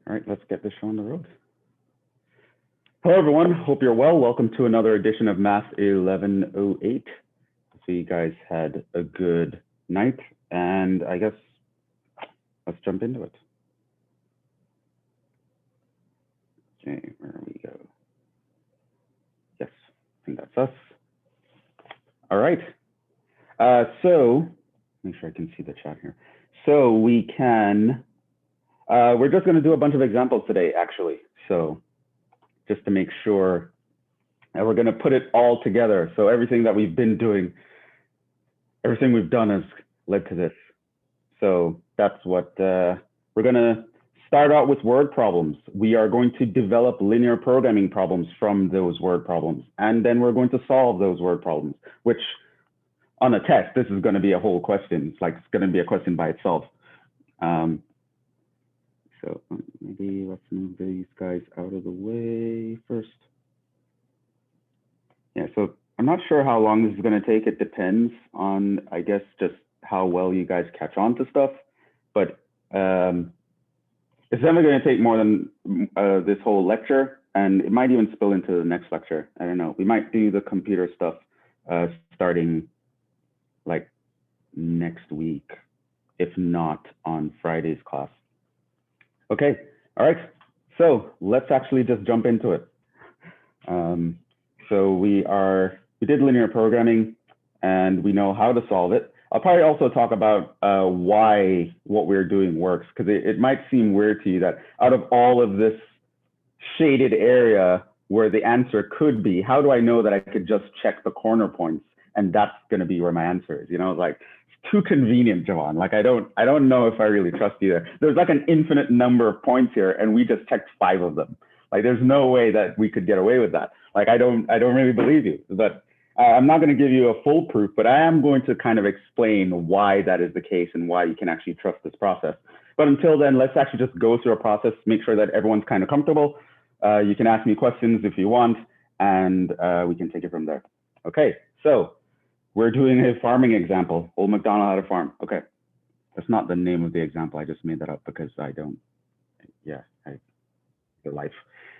All right, let's get this show on the road. Hello, everyone. Hope you're well. Welcome to another edition of Math 1108. So you guys had a good night, and I guess let's jump into it. Okay, where we go. Yes, I think that's us. All right. So make sure I can see the chat here. So we can, we're just going to do a bunch of examples today, actually. So just to make sure that we're going to put it all together. So everything that we've been doing, everything we've done has led to this. So that's what we're going to start out with word problems. We are going to develop linear programming problems from those word problems. And then we're going to solve those word problems, which on a test, this is going to be a whole question. It's like it's going to be a question by itself. So maybe let's move these guys out of the way first. Yeah, so I'm not sure how long this is going to take. It depends on, I guess, just how well you guys catch on to stuff. But it's never going to take more than this whole lecture, and it might even spill into the next lecture. I don't know. We might do the computer stuff starting like next week, if not on Friday's class. Okay, all right. So let's actually just jump into it. So we did linear programming, and we know how to solve it. I'll probably also talk about why what we're doing works, because it might seem weird to you that out of all of this shaded area where the answer could be, how do I know that I could just check the corner points and that's going to be where my answer is? You know, like it's too convenient, Jhevon. Like I don't know if I really trust you there. There's like an infinite number of points here, and we just checked 5 of them. Like there's no way that we could get away with that. Like I don't really believe you, but I'm not going to give you a full proof, but I am going to kind of explain why that is the case and why you can actually trust this process. But until then, let's actually just go through a process, make sure that everyone's kind of comfortable. You can ask me questions if you want, and we can take it from there. Okay, so we're doing a farming example. Old Macdonald had a farm. Okay, that's not the name of the example. I just made that up because I don't, the life.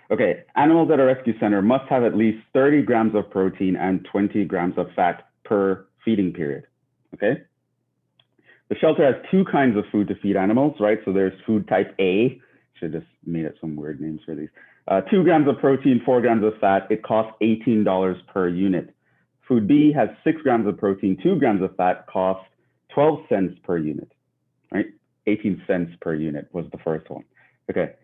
Okay, animals at a rescue center must have at least 30 grams of protein and 20 grams of fat per feeding period. Okay. The shelter has 2 kinds of food to feed animals, right? So there's food type A. Should have just made up some weird names for these. 2 grams of protein, 4 grams of fat. It costs $18 per unit. Food B has 6 grams of protein, 2 grams of fat, costs 12 cents per unit, right? 18 cents per unit was the first one. Okay.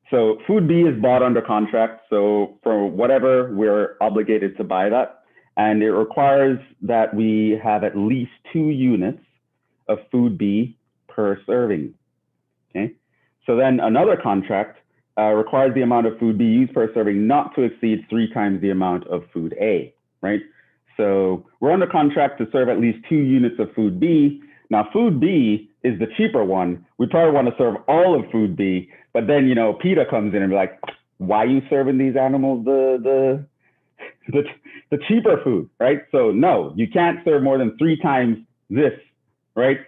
So food B is bought under contract. So for whatever, we're obligated to buy that. And it requires that we have at least 2 units of food B per serving. Okay. So then another contract requires the amount of food B used per serving not to exceed 3 times the amount of food A, right? So we're under contract to serve at least 2 units of food B. Now food B is the cheaper one. We probably want to serve all of food B, but then, you know, PETA comes in and be like, why are you serving these animals the cheaper food, right? So no, you can't serve more than 3 times this, right?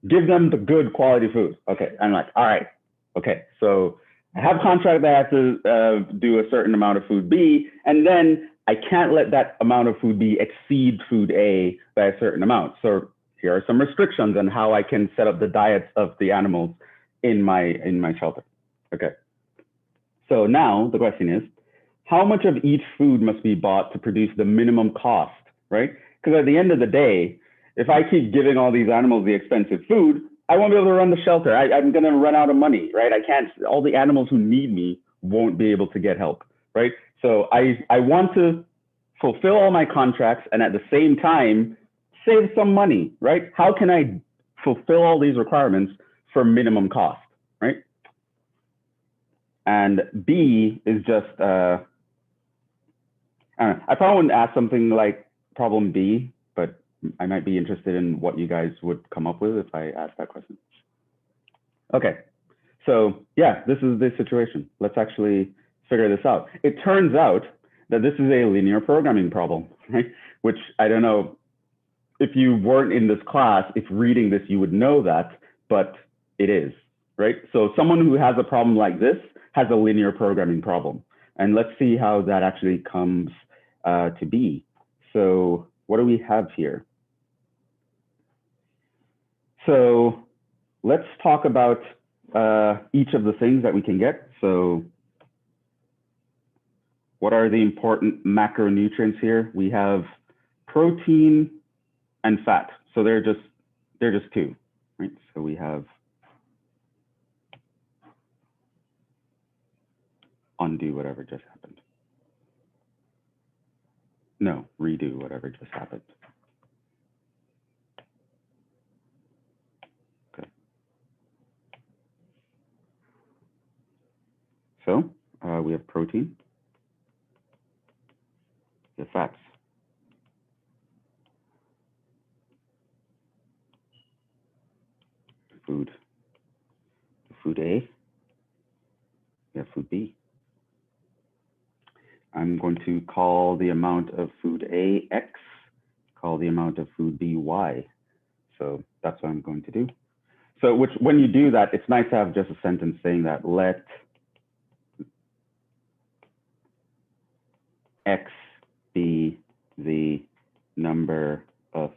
Give them the good quality food. Okay, I'm like, all right, okay. So I have contract that I have to do a certain amount of food B, and then I can't let that amount of food B exceed food A by a certain amount. So here are some restrictions on how I can set up the diets of the animals in my shelter. Okay. So now the question is, how much of each food must be bought to produce the minimum cost, right? Because at the end of the day, if I keep giving all these animals the expensive food, I won't be able to run the shelter. I'm going to run out of money, right? I can't, all the animals who need me won't be able to get help, right? So I want to fulfill all my contracts and at the same time, save some money, right? How can I fulfill all these requirements for minimum cost, right? And B is just, I probably wouldn't ask something like problem B, but I might be interested in what you guys would come up with if I ask that question. Okay, so yeah, this is the situation. Let's actually figure this out. It turns out that this is a linear programming problem, right? Which I don't know, if you weren't in this class, if reading this, you would know that, but it is, right? So someone who has a problem like this, has a linear programming problem. And let's see how that actually comes to be. So what do we have here? So let's talk about each of the things that we can get. So what are the important macronutrients here? We have protein and fat. So they're just two, right? So we have undo whatever just happened. No, redo whatever just happened. Okay. So we have protein, we have fats. Food A, we have food B. I'm going to call the amount of food A X, call the amount of food B Y. So that's what I'm going to do. So when you do that, it's nice to have just a sentence saying that let X be the number of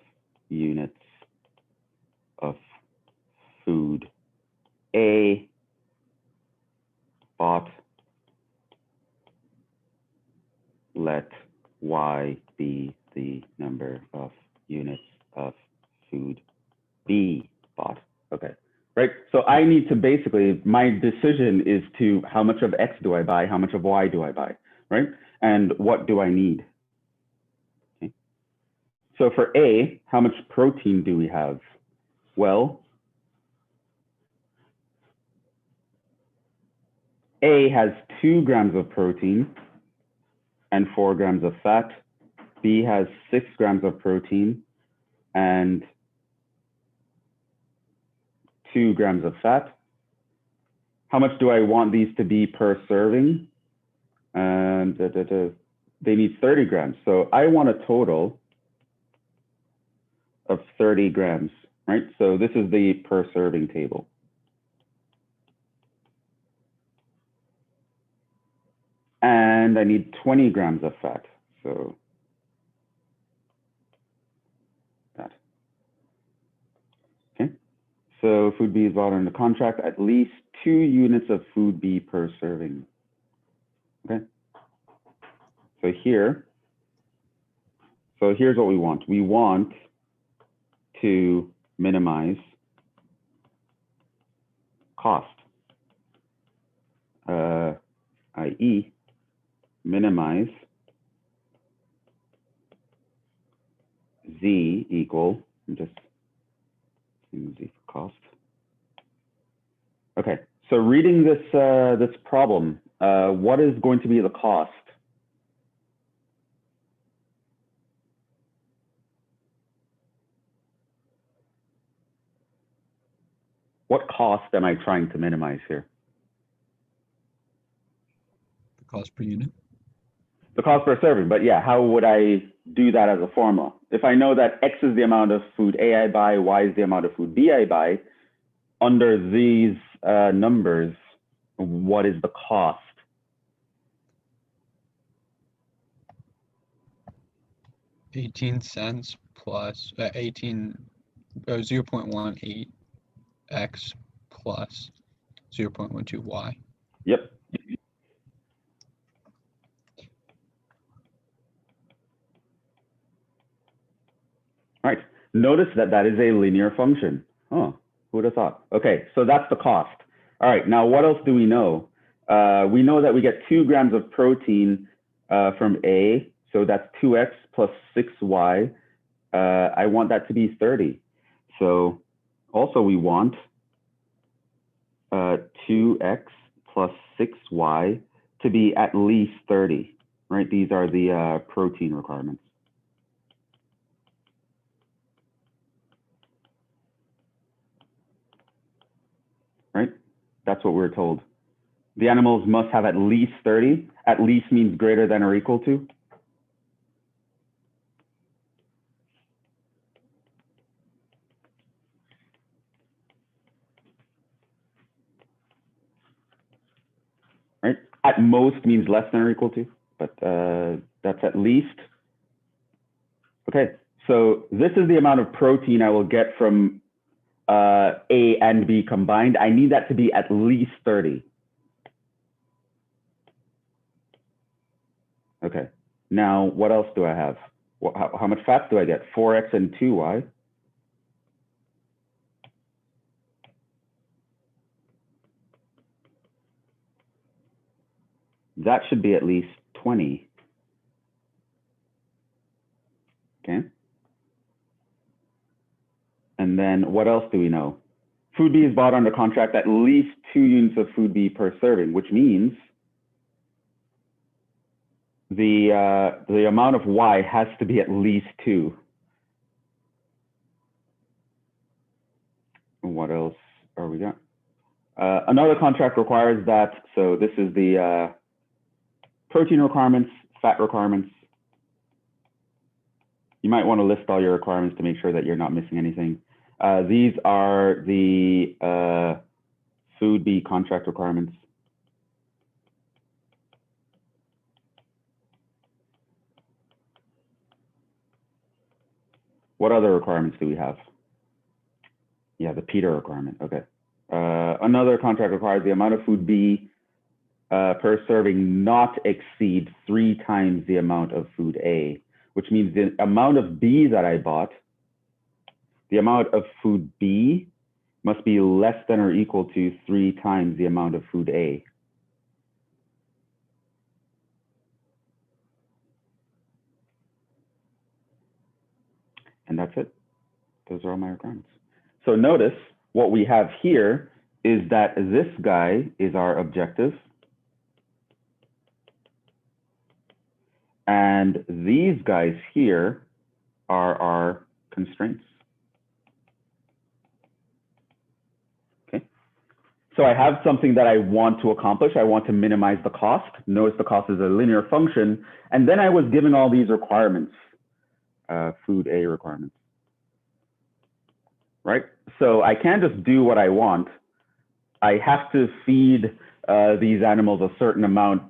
units of food A bought, let Y be the number of units of food B bought. Okay, right? So I need to basically, my decision is to how much of X do I buy, how much of Y do I buy, right? And what do I need? Okay. So for A, how much protein do we have? Well, A has 2 grams of protein and 4 grams of fat. B has 6 grams of protein and 2 grams of fat. How much do I want these to be per serving? They need 30 grams. So I want a total of 30 grams, right? So this is the per serving table. And I need 20 grams of fat. So that. Okay. So food B is bought under contract, at least 2 units of food B per serving. Okay. So here's what we want. We want to minimize cost, i.e. minimize Z equal, I'm just Z for cost. Okay, so reading this, this problem, what is going to be the cost? What cost am I trying to minimize here? The cost per unit. The cost per serving, but yeah, how would I do that as a formula? If I know that X is the amount of food A I buy, Y is the amount of food B I buy, under these numbers, what is the cost? $0.18 plus 0.18 X plus 0.12 Y. Yep. All right. Notice that that is a linear function. Oh, who would have thought? Okay, so that's the cost. All right, now what else do we know? We know that we get 2 grams of protein from A, so that's 2x plus 6y. I want that to be 30. So also we want 2x plus 6y to be at least 30, right? These are the protein requirements. Right? That's what we're told. The animals must have at least 30. At least means greater than or equal to. At most means less than or equal to, but that's at least. Okay, so this is the amount of protein I will get from A and B combined. I need that to be at least 30. Okay, now what else do I have? How much fat do I get? 4x and 2y. That should be at least 20. Okay. And then what else do we know? Food B is bought under contract at least 2 units of food B per serving, which means the amount of Y has to be at least 2. What else are we got? Another contract requires that, so this is the protein requirements, fat requirements. You might want to list all your requirements to make sure that you're not missing anything. These are the food B contract requirements. What other requirements do we have? Yeah, the Peter requirement, okay. Another contract requires the amount of food B per serving not exceed 3 times the amount of food A, which means the amount of B that I bought, the amount of food B must be less than or equal to 3 times the amount of food A. And that's it. Those are all my requirements. So notice what we have here is that this guy is our objective. And these guys here are our constraints. Okay. So I have something that I want to accomplish. I want to minimize the cost. Notice the cost is a linear function. And then I was given all these requirements, food A requirements. Right? So I can't just do what I want. I have to feed these animals a certain amount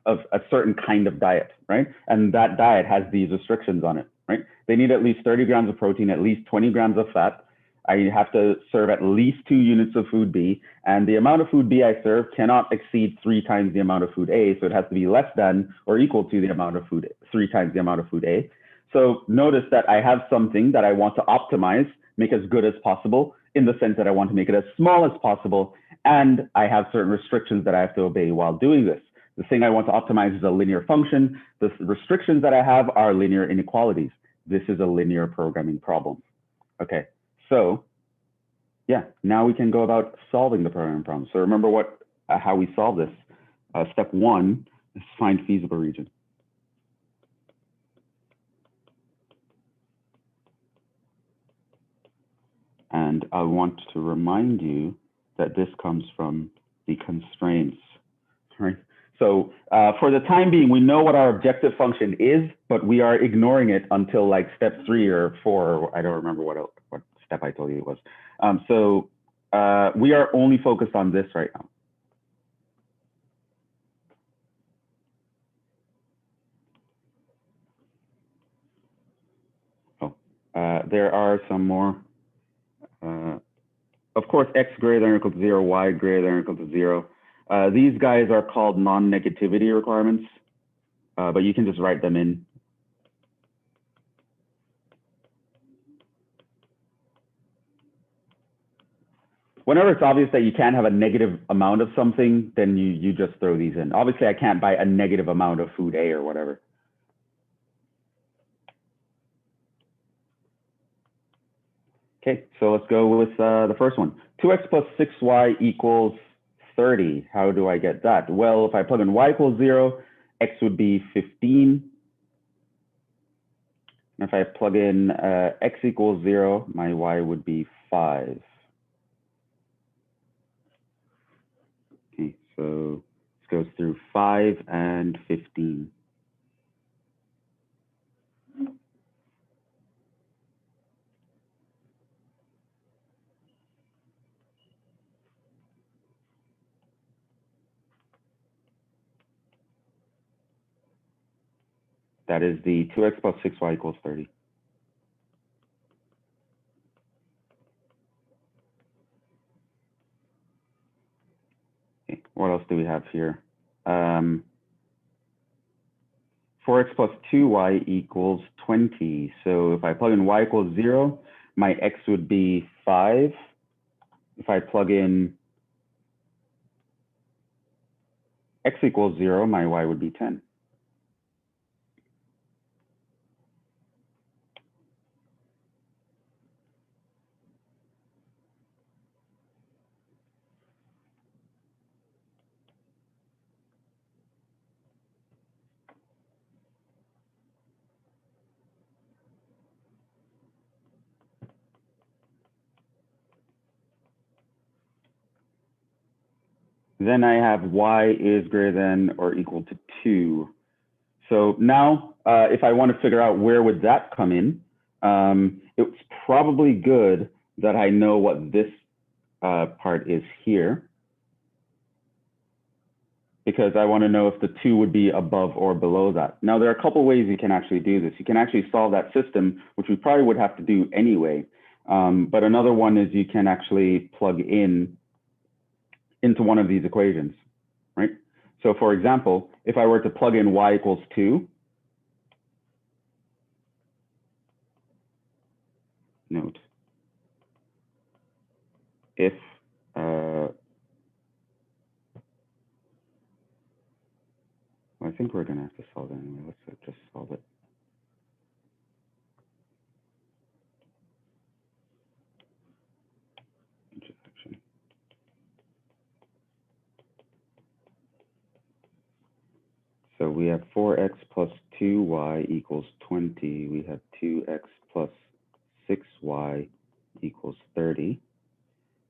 of a certain kind of diet, right? And that diet has these restrictions on it, right? They need at least 30 grams of protein, at least 20 grams of fat. I have to serve at least 2 units of food B, and the amount of food B I serve cannot exceed 3 times the amount of food A, so it has to be less than or equal to the amount of food, 3 times the amount of food A. So notice that I have something that I want to optimize, make as good as possible, in the sense that I want to make it as small as possible, and I have certain restrictions that I have to obey while doing this. The thing I want to optimize is a linear function. The restrictions that I have are linear inequalities. This is a linear programming problem. Okay, so yeah, now we can go about solving the programming problem. So remember how we solve this. Step 1 is find feasible region. And I want to remind you that this comes from the constraints, right? So for the time being, we know what our objective function is, but we are ignoring it until like step 3 or 4, or I don't remember what step I told you it was. So we are only focused on this right now. There are some more. Of course, x greater than or equal to 0, y greater than or equal to 0. These guys are called non-negativity requirements, but you can just write them in. Whenever it's obvious that you can't have a negative amount of something, then you just throw these in. Obviously, I can't buy a negative amount of food A or whatever. Okay, so let's go with the first one. 2x plus 6y equals 30. How do I get that? Well, if I plug in y equals 0, x would be 15. And if I plug in x equals 0, my y would be 5. Okay, so this goes through 5 and 15. That is the 2x plus 6y equals 30. Okay, what else do we have here? 4x plus 2y equals 20. So if I plug in y equals 0, my x would be 5. If I plug in x equals 0, my y would be 10. Then I have y is greater than or equal to 2. So now, if I want to figure out where would that come in, it's probably good that I know what this part is here, because I want to know if the 2 would be above or below that. Now, there are a couple ways you can actually do this. You can actually solve that system, which we probably would have to do anyway. But another one is you can actually plug in into one of these equations, right? So for example, if I were to plug in y equals 2, note, if I think we're going to have to solve it anyway. Let's just solve it. Intersection. So we have 4x plus 2y equals 20. We have 2x plus 6y equals 30.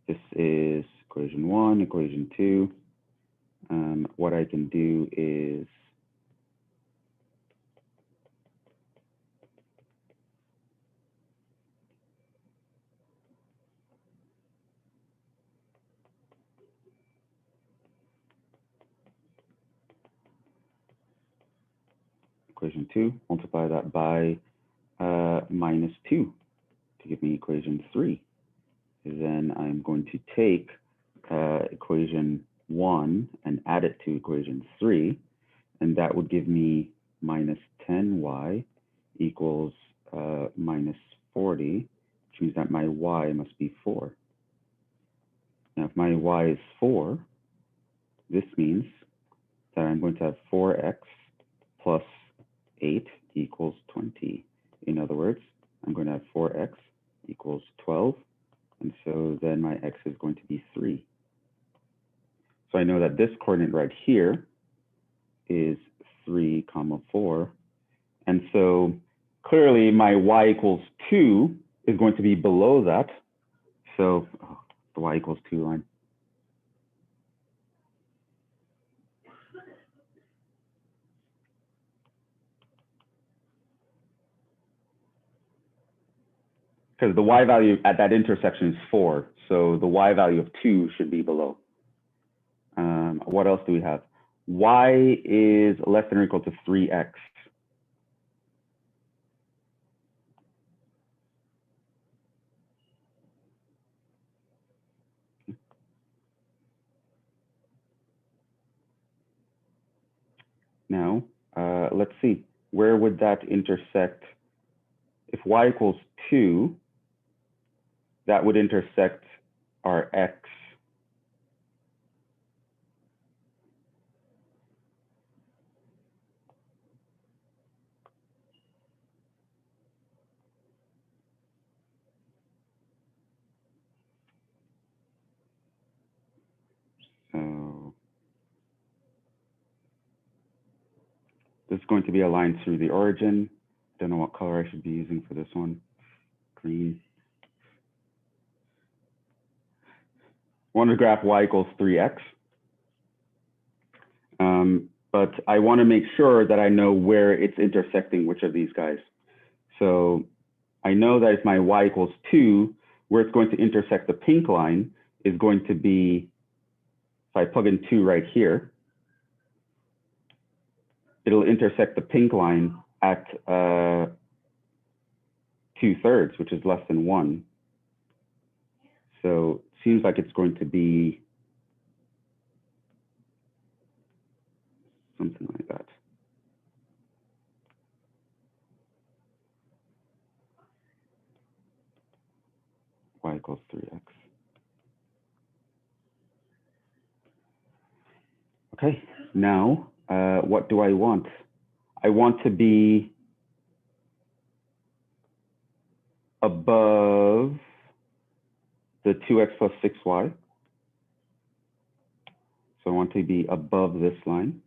This is equation 1, equation 2. What I can do is equation 2, multiply that by minus 2 to give me equation 3. Then I'm going to take equation 1 and add it to equation 3, and that would give me minus 10y equals minus 40, which means that my y must be 4. Now, if my y is 4, this means that I'm going to have 4x plus 8 equals 20. In other words, I'm going to have 4x equals 12, and so then my x is going to be 3. So I know that this coordinate right here is 3, 4. And so clearly my y equals 2 is going to be below that. So the y equals 2 line. Because the y value at that intersection is 4. So the y value of 2 should be below. What else do we have? Y is less than or equal to 3x. Now, let's see. Where would that intersect? If y equals 2, that would intersect our x. So this is going to be a line through the origin. Don't know what color I should be using for this one. Green. I want to graph y equals 3x. But I want to make sure that I know where it's intersecting which of these guys. So I know that if my y equals 2, where it's going to intersect the pink line is going to be, if I plug in 2 right here, it'll intersect the pink line at 2/3, which is less than 1. So it seems like it's going to be something like that. Y equals 3x. Okay, now what do I want? I want to be above the 2x plus 6y. So I want to be above this line.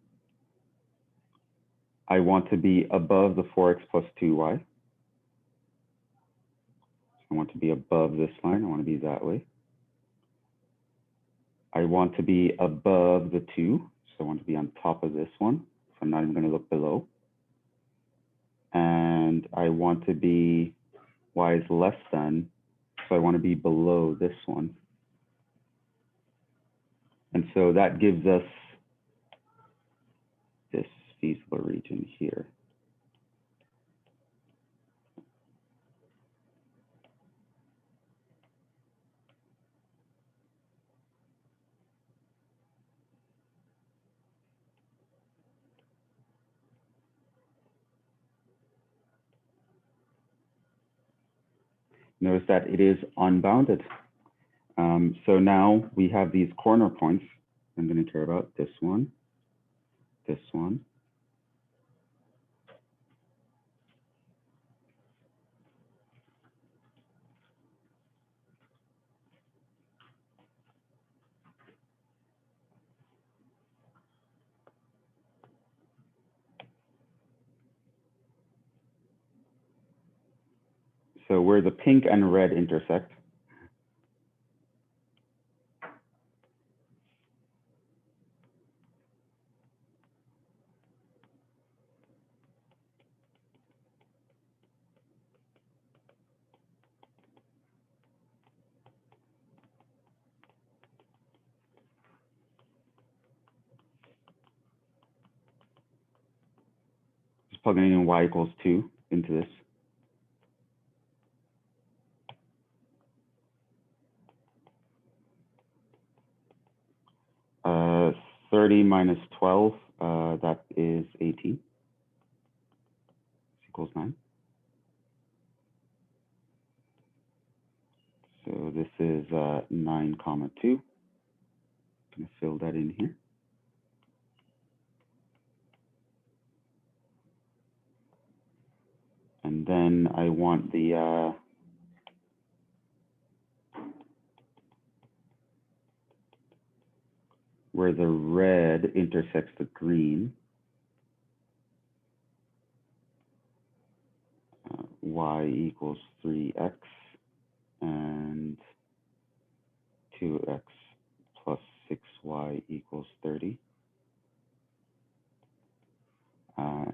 I want to be above the 4x plus 2y. I want to be above this line. I want to be that way. I want to be above the 2. So I want to be on top of this one. So I'm not even going to look below. And I want to be y is less than. So I want to be below this one. And so that gives us this feasible region here. Notice that it is unbounded. So now we have these corner points. I'm going to care about this one, this one. So where the pink and red intersect, just plugging in y equals 2 into this. 30 minus 12, that is 18. Equals 9. So this is 9 comma 2. I'm going to fill that in here. And then I want the where the red intersects the green, y equals 3x and 2x plus 6y equals 30.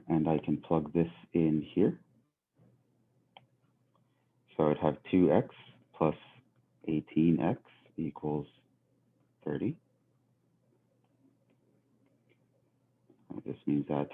And I can plug this in here. So I'd have 2x plus 18x equals 30. This means that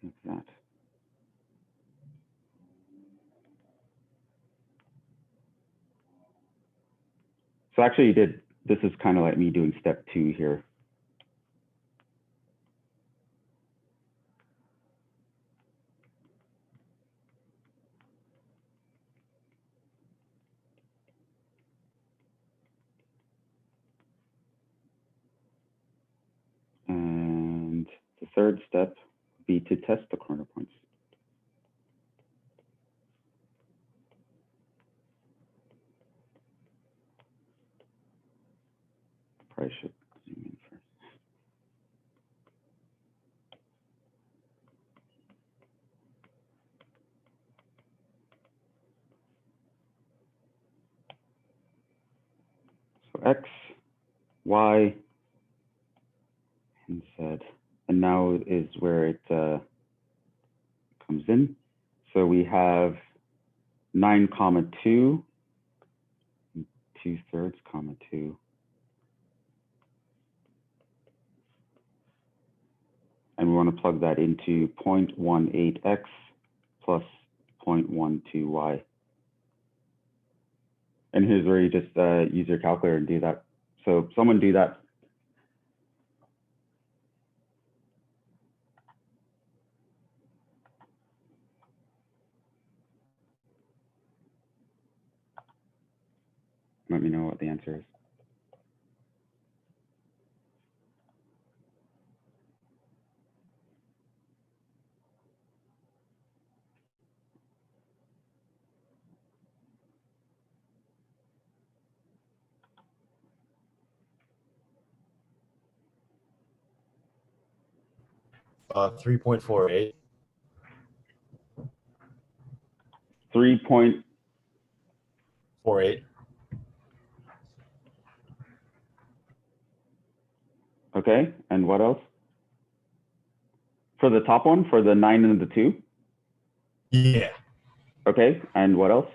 like that. So actually this is kind of like me doing step 2 here. And the third step would be to test the corner points. Probably should zoom in first. X, Y, and Z. And now is where it comes in. So we have 9, 2, 2/3, 2. And we want to plug that into 0.18x plus 0.12y. And here's where you just use your calculator and do that. So someone do that. Let me know what the answer is. Uh, 3.48. 3.48. Okay, and what else? For the top one, for the 9 and the 2? Yeah. Okay, and what else?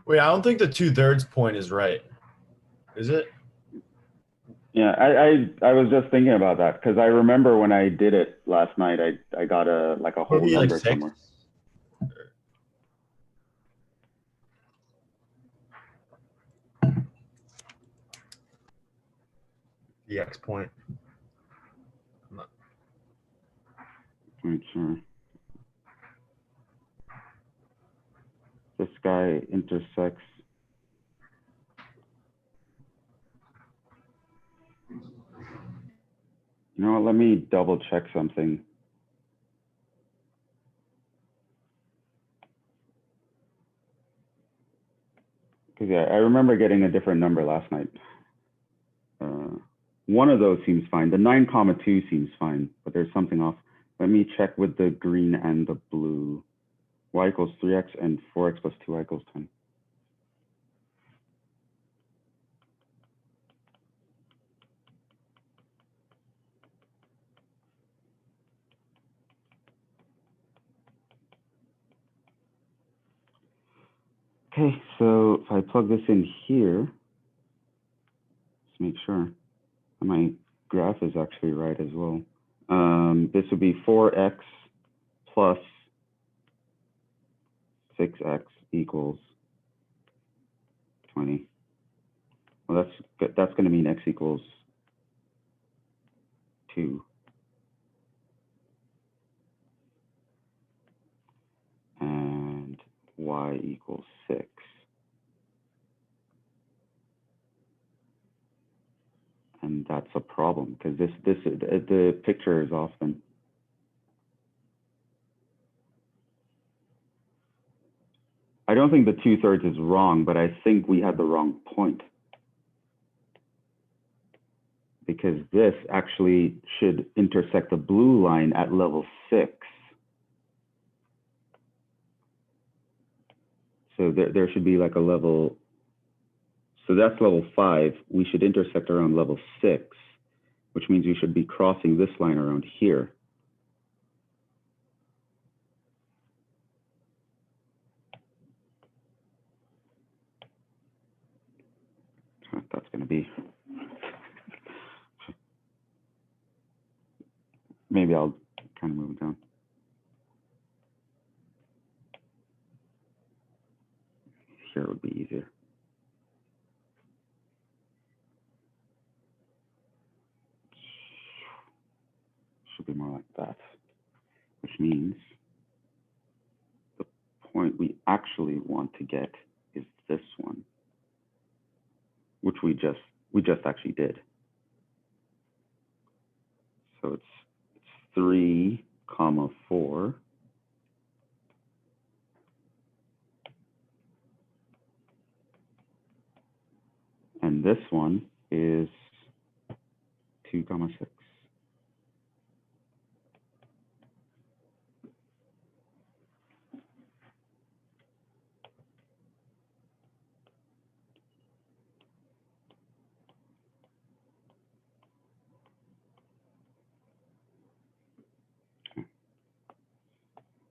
Wait, I don't think the 2/3 point is right. Is it? Yeah, I was just thinking about that because I remember when I did it last night, I got a whole Maybe like number 6? somewhere. The X point. Right, sure. This guy intersects. You know what? Let me double check something. Because yeah, I remember getting a different number last night. One of those seems fine. The 9, 2 seems fine, but there's something off. Let me check with the green and the blue. Y equals 3x and 4x plus 2y equals 20. Okay, so if I plug this in here, let's make sure my graph is actually right as well. This would be 4x plus 6x equals 20. Well, that's going to mean x equals 2. And y equals 6. And that's a problem because the picture is off then. I don't think the 2/3 is wrong, but I think we had the wrong point. Because this actually should intersect the blue line at level 6. So there should be like a level, so that's level 5. We should intersect around level 6, which means we should be crossing this line around here. going to be. Maybe I'll kind of move it down. Here would be easier. Should be more like that, which means the point we actually want to get is this one, which we just actually did. So it's 3, 4. And this one is 2, 6.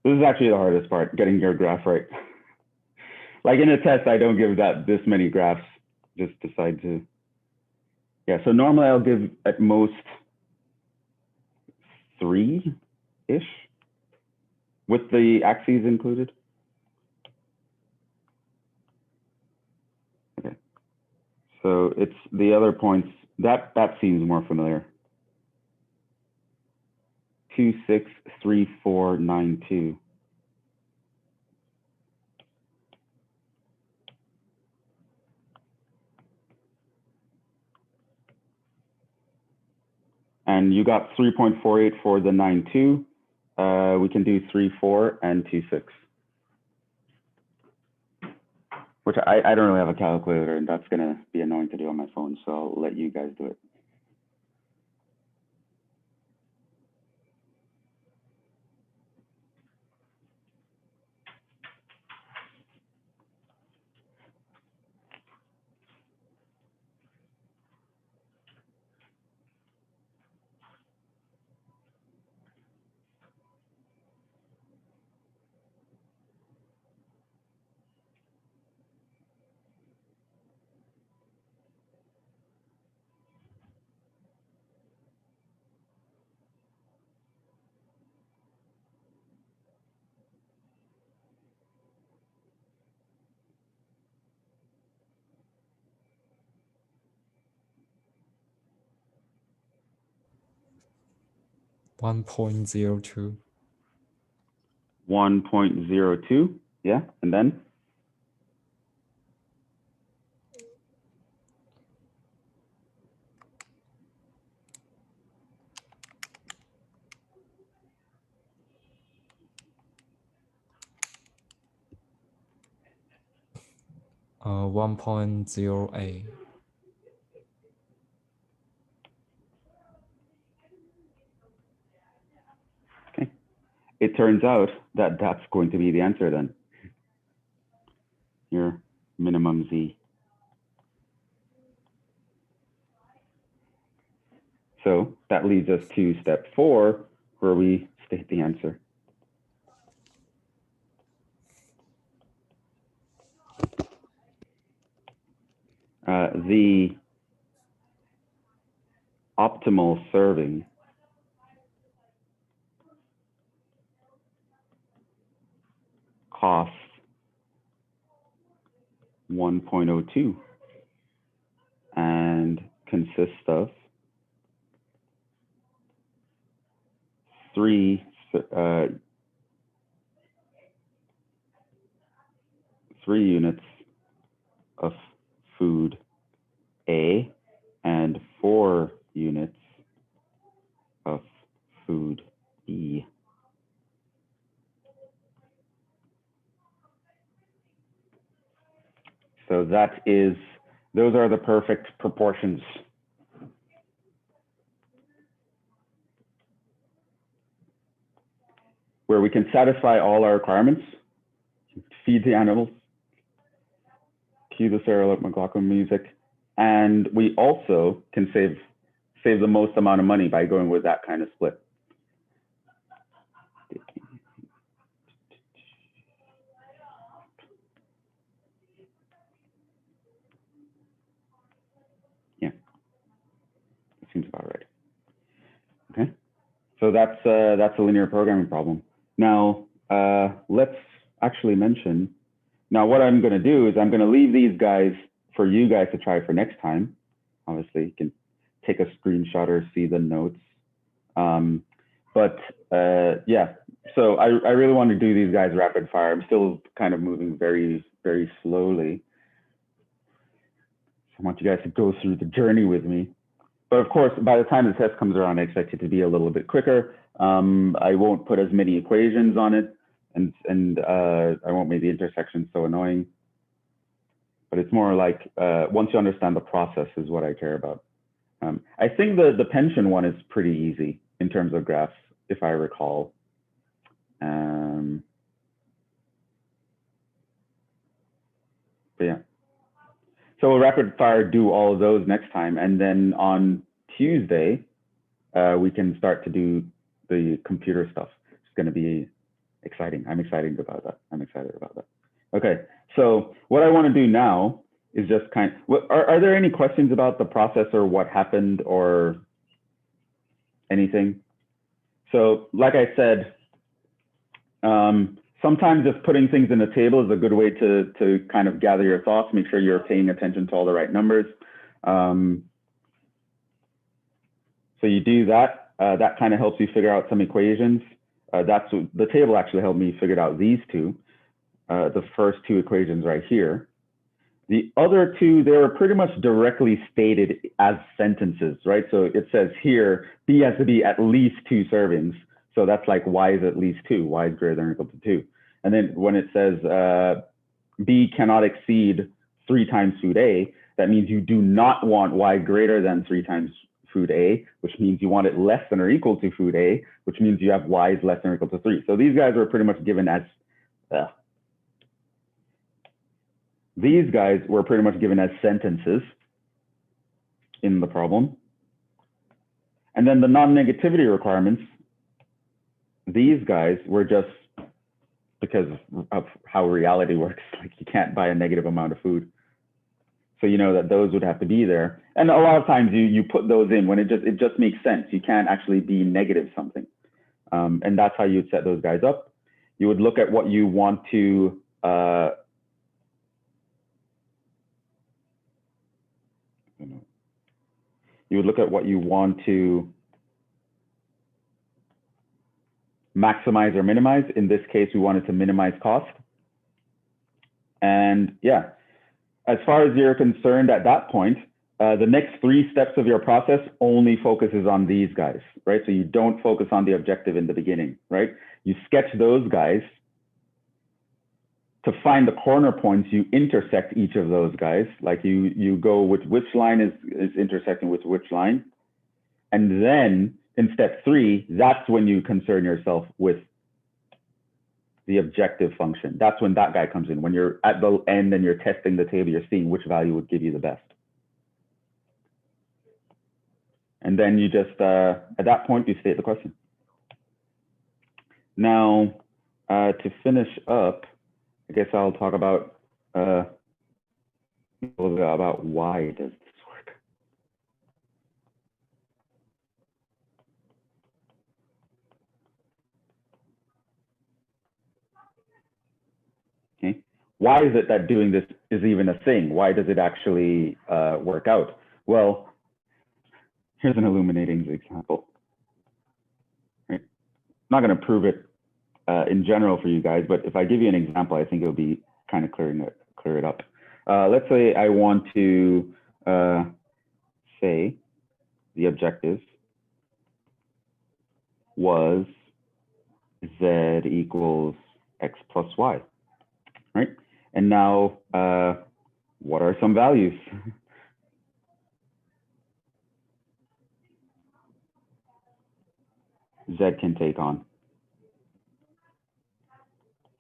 This is actually the hardest part, getting your graph right. Like in a test, I don't give that this many graphs, just decide to. Yeah, so normally I'll give at most 3-ish with the axes included. Okay, so it's the other points, that seems more familiar. 2, 6, 3, 4, 9, 2. And you got 3.48 for the 9, 2. We can do 3, 4, and 2, 6. Which I don't really have a calculator, and that's gonna be annoying to do on my phone, so I'll let you guys do it. $1.02. 1.02, yeah, and then? $1.08. Okay. It turns out that that's going to be the answer then. Your minimum Z. So that leads us to step 4, where we state the answer. The optimal serving costs 1.02 and consists of 3 units of food A and 4 units of food B. So those are the perfect proportions. Where we can satisfy all our requirements, feed the animals, cue the Sarah McLachlan music, and we also can save the most amount of money by going with that kind of split. So that's a linear programming problem. Now, let's actually mention, now what I'm going to do is I'm going to leave these guys for you guys to try for next time. Obviously, you can take a screenshot or see the notes. Yeah, so I really want to do these guys rapid fire. I'm still kind of moving very, very slowly. I want you guys to go through the journey with me. But of course, by the time the test comes around, I expect it to be a little bit quicker. I won't put as many equations on it, and I won't make the intersections so annoying. But it's more like once you understand the process is what I care about. I think the pension one is pretty easy in terms of graphs, if I recall. But yeah. So we'll rapid fire do all of those next time. And then on Tuesday, we can start to do the computer stuff. It's going to be exciting. I'm excited about that. Okay, so what I want to do now is just are there any questions about the process or what happened or anything? So like I said, sometimes just putting things in a table is a good way to kind of gather your thoughts, make sure you're paying attention to all the right numbers. So you do that. That kind of helps you figure out some equations. The table actually helped me figure out these two, the first two equations right here. The other two, they were pretty much directly stated as sentences, right? So it says here, B has to be at least 2 servings. So that's like y is at least 2, y is greater than or equal to 2. And then when it says B cannot exceed 3 times food A, that means you do not want y greater than 3 times food A, which means you want it less than or equal to food A, which means you have y is less than or equal to 3. So these guys were pretty much given as sentences in the problem. And then the non-negativity requirements, these guys were just because of how reality works. Like you can't buy a negative amount of food. So you know that those would have to be there. And a lot of times you put those in when it just makes sense. You can't actually be negative something. And that's how you'd set those guys up. You would look at what you want to maximize or minimize. In this case, we wanted to minimize cost. And yeah, as far as you're concerned at that point, the next 3 steps of your process only focuses on these guys, right? So you don't focus on the objective in the beginning, right? You sketch those guys. To find the corner points, you intersect each of those guys. Like you go with which line is intersecting with which line. And then in step 3, that's when you concern yourself with the objective function. That's when that guy comes in. When you're at the end and you're testing the table, you're seeing which value would give you the best. And then you just, at that point, you state the question. Now, to finish up, I guess I'll talk about a little bit about why does this work. Okay, why is it that doing this is even a thing? Why does it actually work out? Well, here's an illuminating example. Right? I'm not going to prove it in general for you guys, but if I give you an example, I think it'll be kind of clear it up. Let's say I want to say the objective was z equals x plus y, right? And now, what are some values? Z can take on.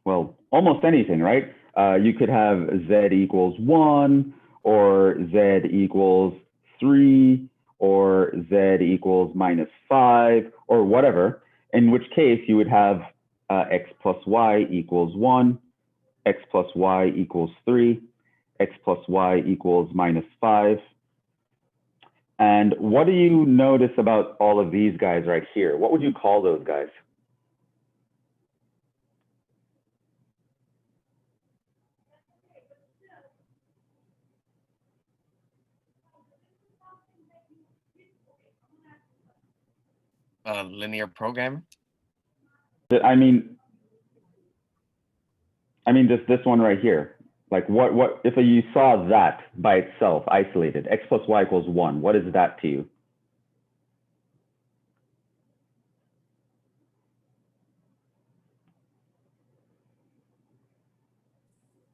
Well, almost anything, right? You could have z equals 1, or z equals 3, or z equals -5, or whatever, in which case you would have x plus y equals 1, x plus y equals 3, x plus y equals -5. And what do you notice about all of these guys right here? What would you call those guys? Linear program. I mean, just this one right here. Like what if you saw that by itself, isolated, x plus y equals 1, what is that to you?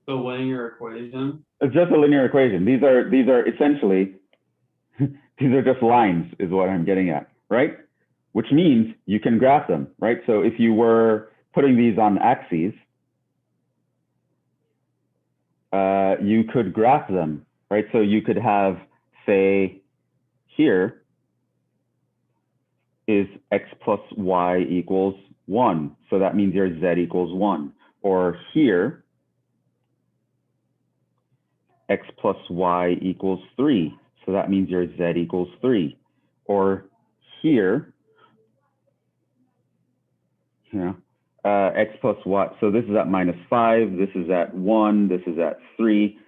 The linear equation. It's just a linear equation. These are essentially, these are just lines is what I'm getting at, right? Which means you can graph them, right? So if you were putting these on axes, you could graph them, right? So you could have, say, here is x plus y equals 1. So that means your z equals 1. Or here, x plus y equals 3. So that means your z equals 3. Or here, x plus y. So this is at -5. This is at 1. This is at 3.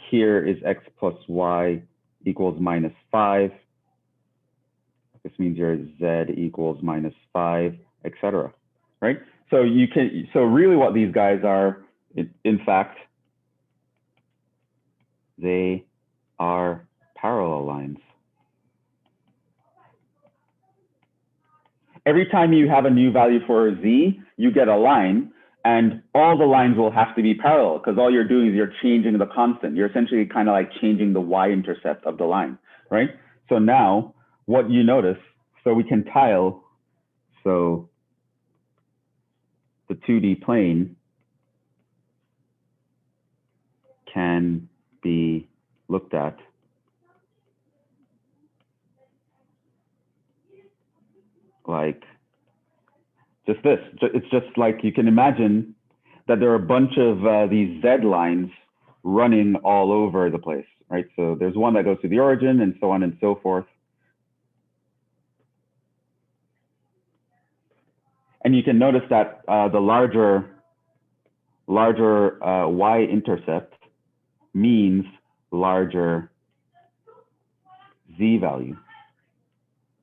Here is x plus y equals -5. This means your z equals -5, etc. Right? So you can. So really, what these guys are, in fact, they are parallel lines. Every time you have a new value for z, you get a line, and all the lines will have to be parallel because all you're doing is you're changing the constant. You're essentially kind of like changing the y-intercept of the line, right? So now what you notice, so we can tile, so the 2D plane can be looked at like just this. It's just like you can imagine that there are a bunch of these Z lines running all over the place, right? So there's one that goes to the origin and so on and so forth. And you can notice that the larger y-intercept means larger z value,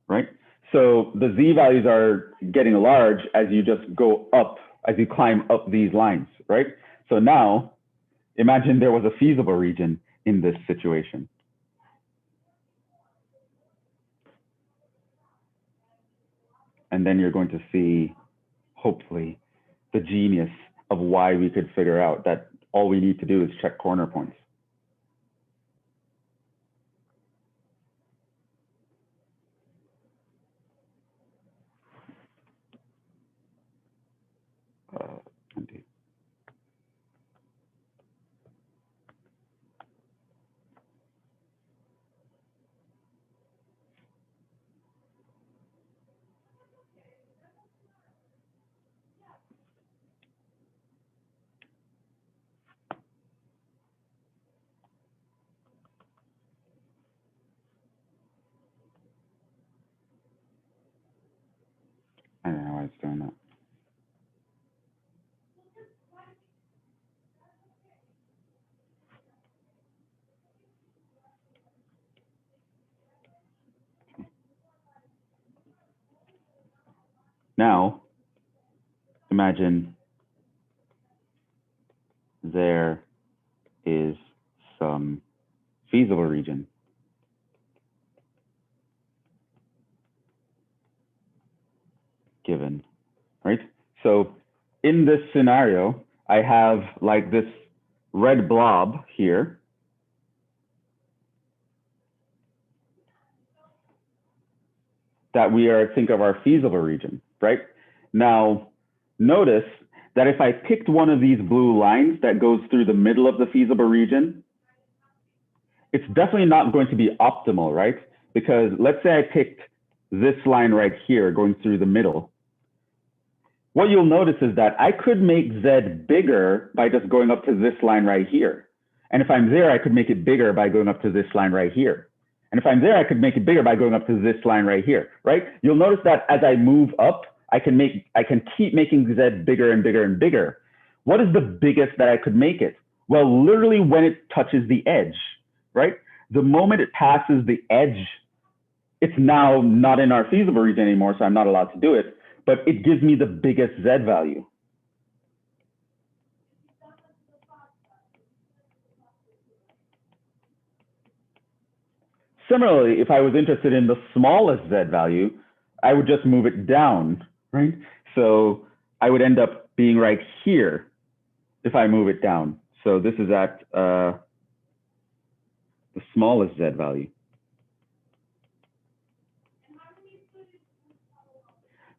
right? So the z values are getting large as you just go up, as you climb up these lines, right? So now imagine there was a feasible region in this situation. And then you're going to see, hopefully, the genius of why we could figure out that all we need to do is check corner points. Indeed. I don't know why it's doing that. Now, imagine there is some feasible region. Given, right? So in this scenario, I have like this red blob here. That we are think of our feasible region, right? Now, notice that if I picked one of these blue lines that goes through the middle of the feasible region, it's definitely not going to be optimal, right? Because let's say I picked this line right here going through the middle. What you'll notice is that I could make Z bigger by just going up to this line right here. And if I'm there, I could make it bigger by going up to this line right here. And if I'm there, I could make it bigger by going up to this line right here, right? You'll notice that as I move up, I can keep making Z bigger and bigger and bigger. What is the biggest that I could make it? Well, literally when it touches the edge, right? The moment it passes the edge, it's now not in our feasible region anymore, so I'm not allowed to do it, but it gives me the biggest Z value. Similarly, if I was interested in the smallest Z value, I would just move it down, right? So I would end up being right here if I move it down. So this is at the smallest Z value.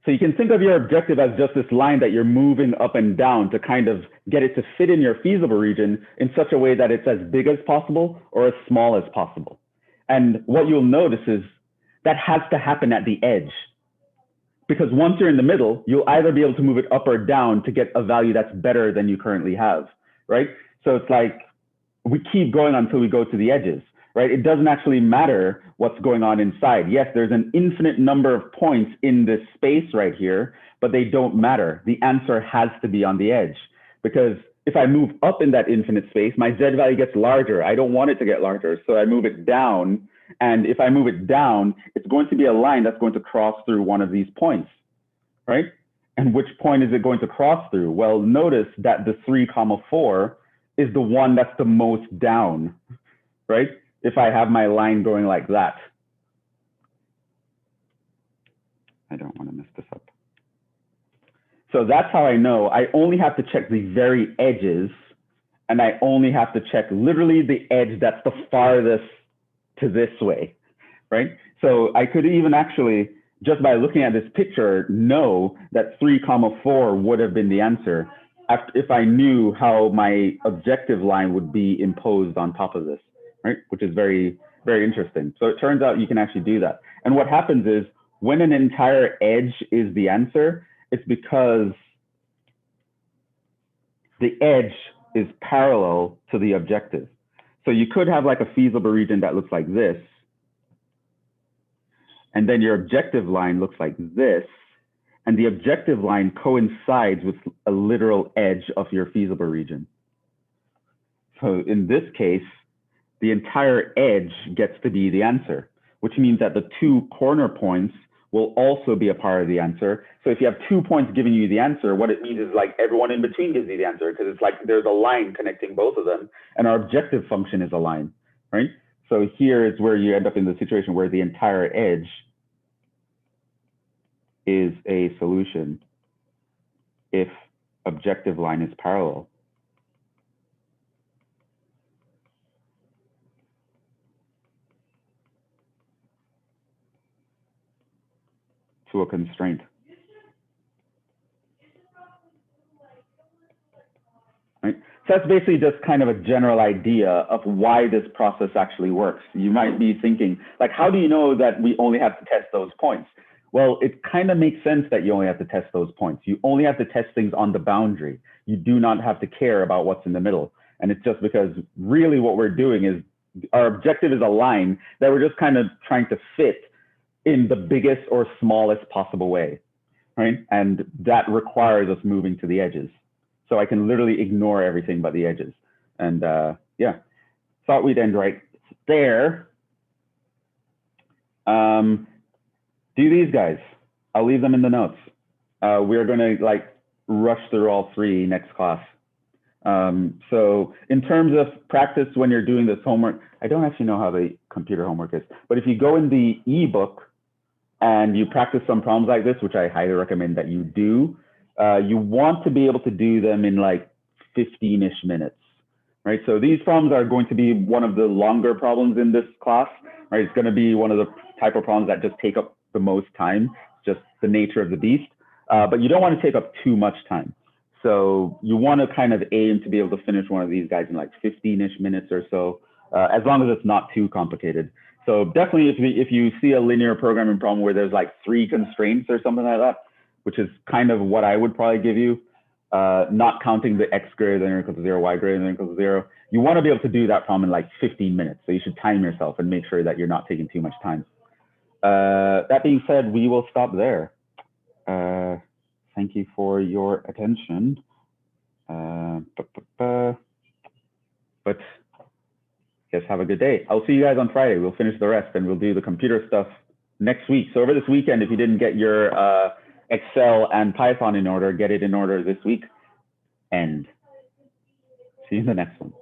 So you can think of your objective as just this line that you're moving up and down to kind of get it to fit in your feasible region in such a way that it's as big as possible or as small as possible. And what you'll notice is that has to happen at the edge. Because once you're in the middle, you'll either be able to move it up or down to get a value that's better than you currently have, right? So it's like we keep going until we go to the edges, right? It doesn't actually matter what's going on inside. Yes, there's an infinite number of points in this space right here, but they don't matter. The answer has to be on the edge, because if I move up in that infinite space, my Z value gets larger. I don't want it to get larger, so I move it down. And if I move it down, it's going to be a line that's going to cross through one of these points, right? And which point is it going to cross through? Well, notice that the 3, 4 is the one that's the most down, right? If I have my line going like that. I don't want to mess this up. So that's how I know I only have to check the very edges, and I only have to check literally the edge that's the farthest to this way, right? So I could even actually, just by looking at this picture, know that 3, 4 would have been the answer if I knew how my objective line would be imposed on top of this, right? Which is very, very interesting. So it turns out you can actually do that. And what happens is when an entire edge is the answer, it's because the edge is parallel to the objective. So you could have like a feasible region that looks like this, and then your objective line looks like this, and the objective line coincides with a literal edge of your feasible region. So in this case, the entire edge gets to be the answer, which means that the 2 corner points will also be a part of the answer. So if you have 2 points giving you the answer, what it means is like everyone in between gives you the answer, because it's like there's a line connecting both of them, and our objective function is a line, right? So here is where you end up in the situation where the entire edge is a solution if objective line is parallel. To a constraint. Right? So that's basically just kind of a general idea of why this process actually works. You might be thinking, like, how do you know that we only have to test those points? Well, it kind of makes sense that you only have to test those points. You only have to test things on the boundary. You do not have to care about what's in the middle. And it's just because really what we're doing is our objective is a line that we're just kind of trying to fit in the biggest or smallest possible way, right? And that requires us moving to the edges. So I can literally ignore everything but the edges. And yeah, thought we'd end right there. Do these guys. I'll leave them in the notes. We're gonna like rush through all 3 next class. So in terms of practice when you're doing this homework, I don't actually know how the computer homework is, but if you go in the ebook and you practice some problems like this, which I highly recommend that you do, you want to be able to do them in like 15-ish minutes, right? So these problems are going to be one of the longer problems in this class, right? It's going to be one of the type of problems that just take up the most time, just the nature of the beast, but you don't want to take up too much time. So you want to kind of aim to be able to finish one of these guys in like 15-ish minutes or so, as long as it's not too complicated. So definitely if you see a linear programming problem where there's like 3 constraints or something like that, which is kind of what I would probably give you, not counting the x greater than or equal to 0, y greater than or equal to 0. You want to be able to do that problem in like 15 minutes. So you should time yourself and make sure that you're not taking too much time. That being said, we will stop there. Thank you for your attention. But guys, have a good day. I'll see you guys on Friday. We'll finish the rest and we'll do the computer stuff next week. So over this weekend, if you didn't get your Excel and Python in order, get it in order this week. And see you in the next one.